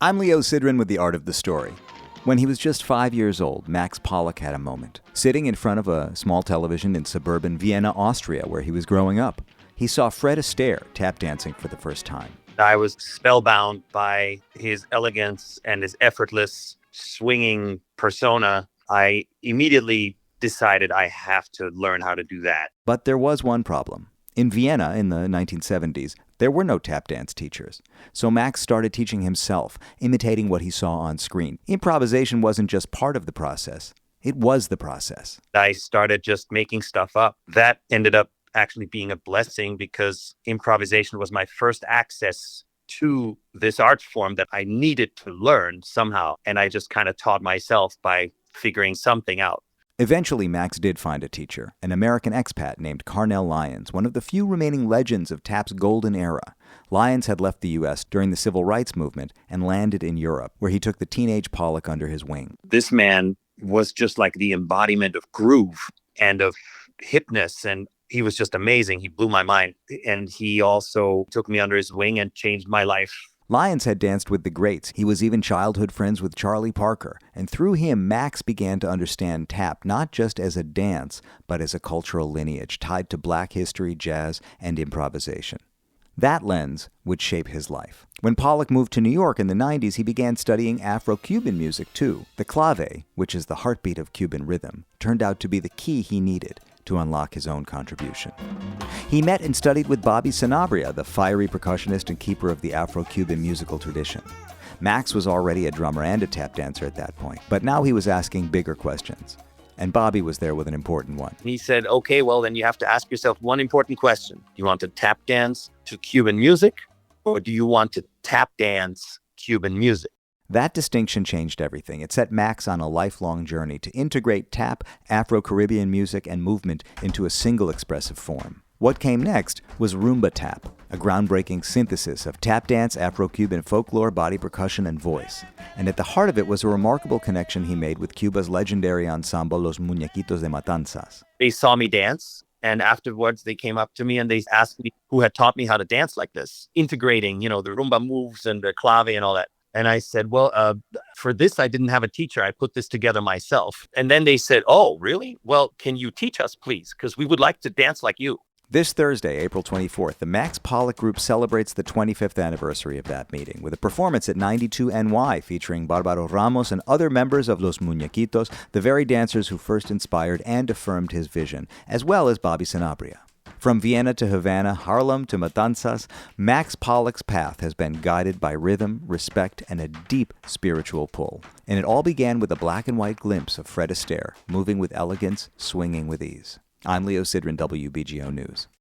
I'm Leo Sidran with The Art of the Story. When he was just 5 years old, Max Pollak had a moment. Sitting in front of a small television in suburban Vienna, Austria, where he was growing up, he saw Fred Astaire tap dancing for the first time. I was spellbound by his elegance and his effortless swinging persona. I immediately decided I have to learn how to do that. But there was one problem. In Vienna in the 1970s, there were no tap dance teachers. So Max started teaching himself, imitating what he saw on screen. Improvisation wasn't just part of the process. It was the process. I started just making stuff up. That ended up actually being a blessing because improvisation was my first access to this art form that I needed to learn somehow. And I just kind of taught myself by figuring something out. Eventually, Max did find a teacher, an American expat named Carnell Lyons, one of the few remaining legends of tap's golden era. Lyons had left the U.S. during the Civil Rights Movement and landed in Europe, where he took the teenage Pollak under his wing. This man was just like the embodiment of groove and of hipness, and he was just amazing. He blew my mind, and he also took me under his wing and changed my life. Lyons had danced with the greats. He was even childhood friends with Charlie Parker. And through him, Max began to understand tap not just as a dance, but as a cultural lineage tied to black history, jazz, and improvisation. That lens would shape his life. When Pollak moved to New York in the 90s, he began studying Afro-Cuban music too. The clave, which is the heartbeat of Cuban rhythm, turned out to be the key he needed to unlock his own contribution. He met and studied with Bobby Sanabria, the fiery percussionist and keeper of the Afro-Cuban musical tradition. Max was already a drummer and a tap dancer at that point, but now he was asking bigger questions. And Bobby was there with an important one. He said, okay, well, then you have to ask yourself one important question. Do you want to tap dance to Cuban music, or do you want to tap dance Cuban music? That distinction changed everything. It set Max on a lifelong journey to integrate tap, Afro-Caribbean music, and movement into a single expressive form. What came next was Rumba Tap, a groundbreaking synthesis of tap dance, Afro-Cuban folklore, body percussion, and voice. And at the heart of it was a remarkable connection he made with Cuba's legendary ensemble Los Muñequitos de Matanzas. They saw me dance, and afterwards they came up to me and they asked me who had taught me how to dance like this, integrating, the rumba moves and the clave and all that. And I said, well, for this, I didn't have a teacher. I put this together myself. And then they said, oh, really? Well, can you teach us, please? Because we would like to dance like you. This Thursday, April 24th, the Max Pollak Group celebrates the 25th anniversary of that meeting with a performance at 92 NY featuring Barbaro Ramos and other members of Los Muñequitos, the very dancers who first inspired and affirmed his vision, as well as Bobby Sanabria. From Vienna to Havana, Harlem to Matanzas, Max Pollak's path has been guided by rhythm, respect, and a deep spiritual pull. And it all began with a black and white glimpse of Fred Astaire, moving with elegance, swinging with ease. I'm Leo Sidran, WBGO News.